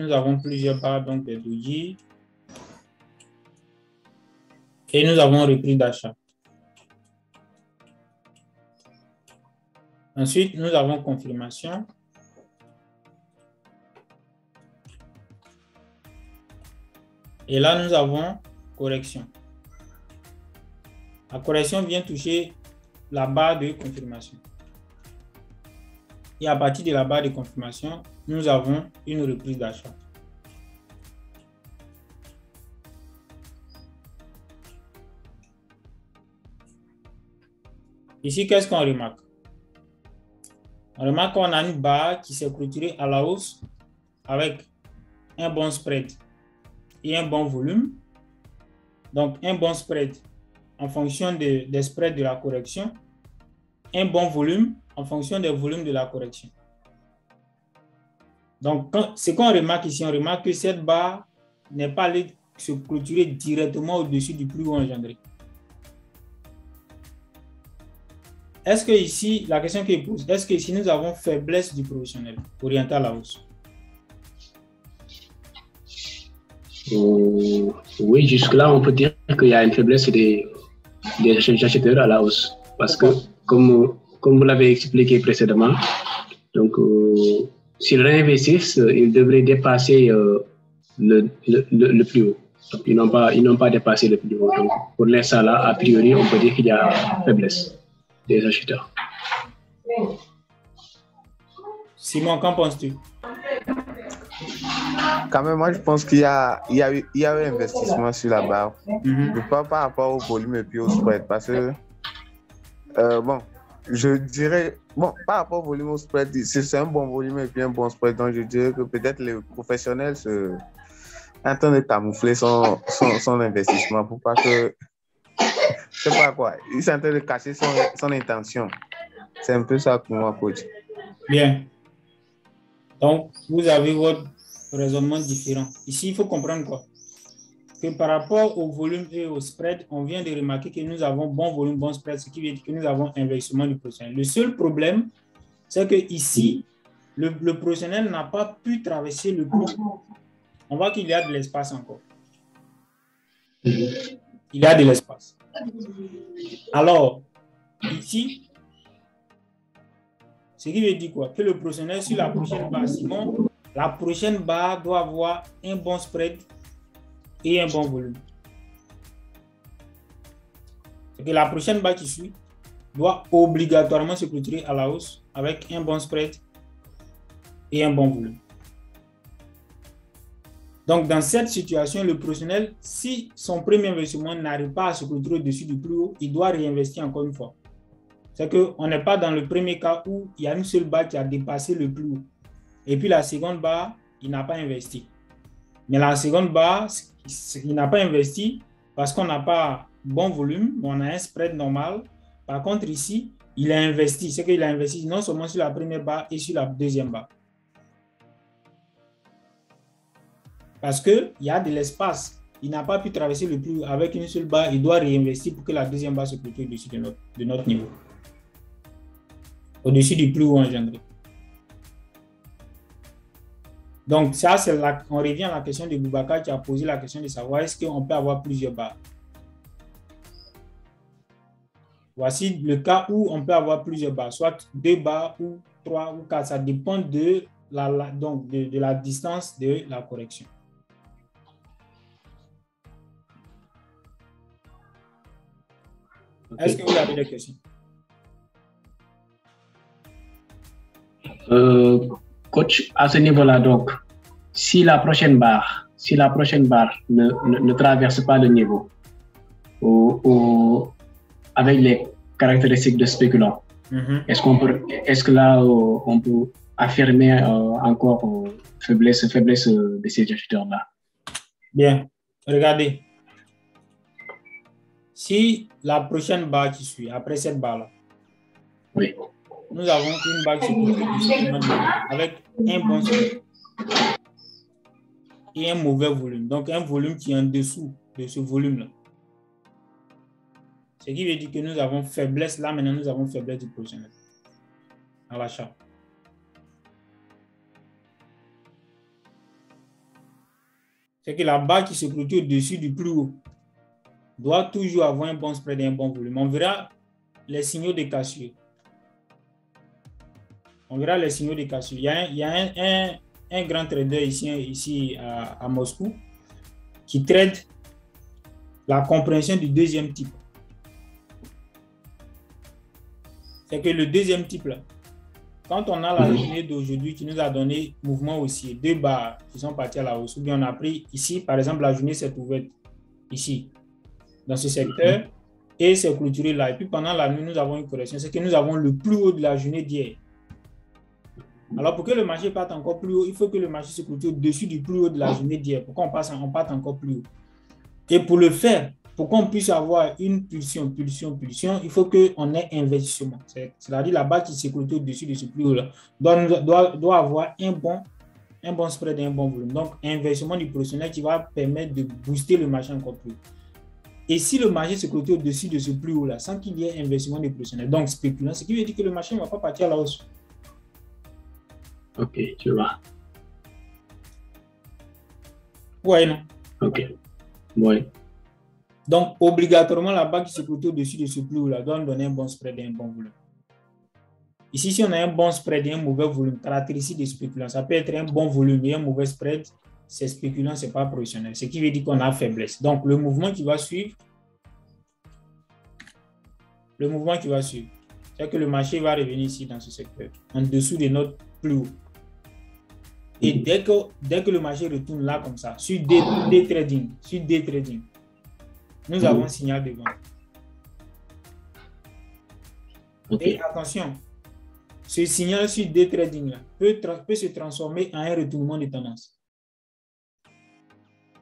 nous avons plusieurs barres, donc des dojis. Et nous avons repris d'achat. Ensuite, nous avons confirmation. Et là, nous avons correction. La correction vient toucher la barre de confirmation. Et à partir de la barre de confirmation, nous avons une reprise d'achat. Ici, qu'est-ce qu'on remarque? On remarque qu'on a une barre qui s'est clôturée à la hausse avec un bon spread et un bon volume. Donc, un bon spread en fonction des spreads de la correction, un bon volume en fonction des volumes de la correction. Donc, ce qu'on remarque ici, on remarque que cette barre n'est pas allée se clôturer directement au-dessus du plus haut engendré. Est-ce que ici, la question qui pose, est-ce que ici nous avons faiblesse du professionnel orienté à la hausse? Oui, jusque-là, on peut dire qu'il y a une faiblesse des acheteurs à la hausse. Parce que, comme vous l'avez expliqué précédemment, donc, s'ils réinvestissent, ils devraient dépasser le plus haut. Donc, ils n'ont pas dépassé le plus haut. Donc, pour l'instant là, a priori, on peut dire qu'il y a faiblesse des acheteurs. Simon, qu'en penses-tu? Quand même, moi, je pense qu'il y a eu investissement sur la barre. Pas par rapport au volume et puis au spread. Parce que, bon, je dirais, bon, par rapport au volume au spread, c'est un bon volume et puis un bon spread. Donc, je dirais que peut-être les professionnels sont en train de camoufler son investissement pour pas que, je sais pas quoi, ils sont en train de cacher son intention. C'est un peu ça pour moi, coach. Bien. Donc, vous avez votre raisonnement différent. Ici, il faut comprendre quoi? Que par rapport au volume et au spread, on vient de remarquer que nous avons bon volume, bon spread, ce qui veut dire que nous avons investissement du professionnel. Le seul problème, c'est que ici, le professionnel n'a pas pu traverser le plus. On voit qu'il y a de l'espace encore. Il y a de l'espace. Alors, ici, ce qui veut dire quoi? Que le professionnel sur la prochaine barre, sinon, la prochaine barre doit avoir un bon spread et un bon volume. Et que la prochaine barre qui suit doit obligatoirement se clôturer à la hausse avec un bon spread et un bon volume. Donc, dans cette situation, le professionnel, si son premier investissement n'arrive pas à se clôturer au-dessus du plus haut, il doit réinvestir encore une fois. C'est qu'on n'est pas dans le premier cas où il y a une seule barre qui a dépassé le plus haut. Et puis la seconde barre, il n'a pas investi. Mais la seconde barre, il n'a pas investi parce qu'on n'a pas bon volume, on a un spread normal. Par contre, ici, il a investi. C'est qu'il a investi non seulement sur la première barre et sur la deuxième barre. Parce qu'il y a de l'espace. Il n'a pas pu traverser le plus haut avec une seule barre. Il doit réinvestir pour que la deuxième barre se clôture au-dessus de notre niveau. Au-dessus du plus haut engendré. Donc, ça, on revient à la question de Boubacar qui a posé la question de savoir est-ce qu'on peut avoir plusieurs barres. Voici le cas où on peut avoir plusieurs barres, soit 2 barres ou 3 ou 4. Ça dépend de la distance de la correction. Okay. Est-ce que vous avez des questions? Coach, à ce niveau-là, donc, si la prochaine barre ne traverse pas le niveau avec les caractéristiques de spéculant, est-ce que là, on peut affirmer encore faiblesse de ces acheteurs-là? Bien, regardez. Si la prochaine barre qui suit, après cette barre-là, oui, nous avons une barre qui se avec un bon spread et un mauvais volume. Donc, un volume qui est en dessous de ce volume-là. Ce qui veut dire que nous avons faiblesse. Là, maintenant, nous avons faiblesse du professionnel à l'achat. c'est que la barre qui se clôture au-dessus du plus haut doit toujours avoir un bon spread et un bon volume. On verra les signaux de cassure. On verra les signaux de cassure. Il y a un grand trader ici à Moscou qui trade la compréhension du deuxième type. C'est que le deuxième type, là, quand on a la journée d'aujourd'hui qui nous a donné mouvement haussier, 2 barres qui sont parties à la hausse, ou bien on a pris ici, par exemple, la journée s'est ouverte ici, dans ce secteur, et c'est clôturé là. Et puis pendant la nuit, nous avons une correction. C'est que nous avons le plus haut de la journée d'hier. Alors, pour que le marché parte encore plus haut, il faut que le marché se clôture au-dessus du plus haut de la journée d'hier. Pour qu'on parte encore plus haut. Et pour le faire, pour qu'on puisse avoir une pulsion, il faut qu'on ait investissement. C'est-à-dire la barre qui se clôture au-dessus de ce plus haut-là doit avoir un bon spread et un bon volume. Donc, investissement du professionnel qui va permettre de booster le marché encore plus haut. Et si le marché se clôture au-dessus de ce plus haut-là, sans qu'il y ait investissement du professionnel, donc spéculant, ce qui veut dire que le marché ne va pas partir à la hausse. Ok, tu vois. Ouais, non. Ok. Ouais. Donc, obligatoirement, la barre qui se clôture au-dessus de ce plus haut-là doit nous donner un bon spread et un bon volume. Ici, si on a un bon spread et un mauvais volume, caractéristique des spéculants, ça peut être un bon volume et un mauvais spread, c'est spéculant, ce n'est pas professionnel. Ce qui veut dire qu'on a faiblesse. Donc, le mouvement qui va suivre, c'est que le marché va revenir ici dans ce secteur, en dessous de notre plus haut. Et dès que le marché retourne là comme ça, sur day trading, nous avons un signal de vente. Et attention, ce signal sur day trading là peut se transformer en un retournement de tendance.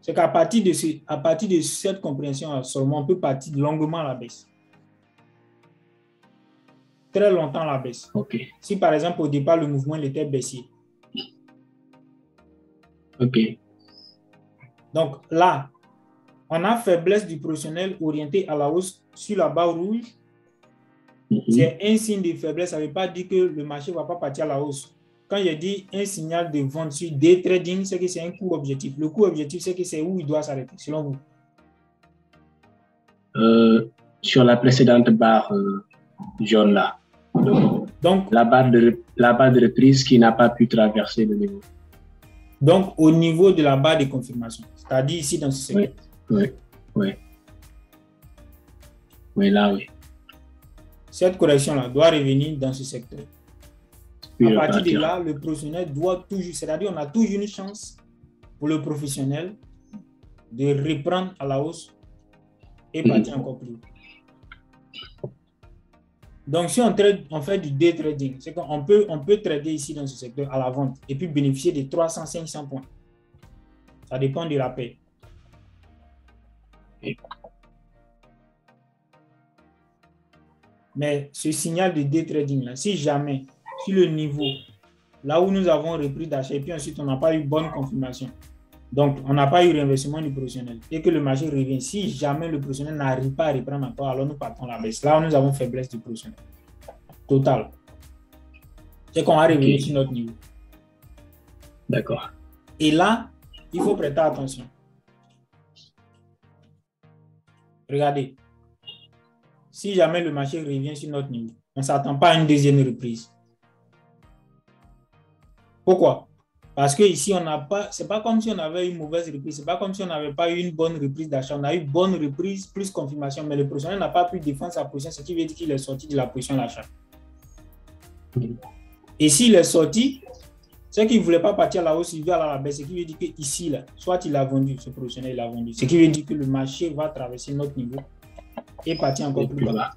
C'est qu'à partir de cette compréhension seulement, on peut partir longuement à la baisse. Très longtemps à la baisse. Okay. Si par exemple au départ le mouvement était baissier. Ok. Donc là, on a faiblesse du professionnel orienté à la hausse sur la barre rouge. C'est un signe de faiblesse. Ça ne veut pas dire que le marché ne va pas partir à la hausse. Quand je dis un signal de vente sur day trading, c'est que c'est un coût objectif. Le coût objectif, c'est que c'est où il doit s'arrêter, selon vous. Sur la précédente barre jaune là. Donc la barre de reprise qui n'a pas pu traverser le niveau. Donc au niveau de la barre de confirmation, c'est-à-dire ici dans ce secteur. Oui, là, oui. Cette correction-là doit revenir dans ce secteur. À partir de là, le professionnel doit toujours, c'est-à-dire on a toujours une chance pour le professionnel de reprendre à la hausse et partir encore plus haut. Donc, si on fait du day trading, c'est qu'on peut trader ici dans ce secteur à la vente et puis bénéficier de 300-500 points. Ça dépend de la paie. Mais ce signal de day trading, là, si jamais, sur le niveau, là où nous avons repris d'achat et puis ensuite on n'a pas eu bonne confirmation, donc on n'a pas eu réinvestissement du professionnel et que le marché revient, si jamais le professionnel n'arrive pas à reprendre encore, alors nous partons à la baisse. Là où nous avons faiblesse du professionnel. Total. C'est qu'on va revenir sur notre niveau. D'accord. Et là, il faut prêter attention. Regardez. Si jamais le marché revient sur notre niveau, on ne s'attend pas à une deuxième reprise. Pourquoi? Parce que ici, on n'a pas, c'est pas comme si on avait une mauvaise reprise, c'est pas comme si on n'avait pas eu une bonne reprise d'achat. On a eu une bonne reprise plus confirmation, mais le professionnel n'a pas pu défendre sa position, ce qui veut dire qu'il est sorti de la position d'achat. Et s'il est sorti, c'est qu'il ne voulait pas partir à la hausse, il veut aller à la baisse, ce qui veut dire qu'ici, là, soit il a vendu, ce professionnel il a vendu, ce qui veut dire que le marché va traverser notre niveau et partir encore plus bas.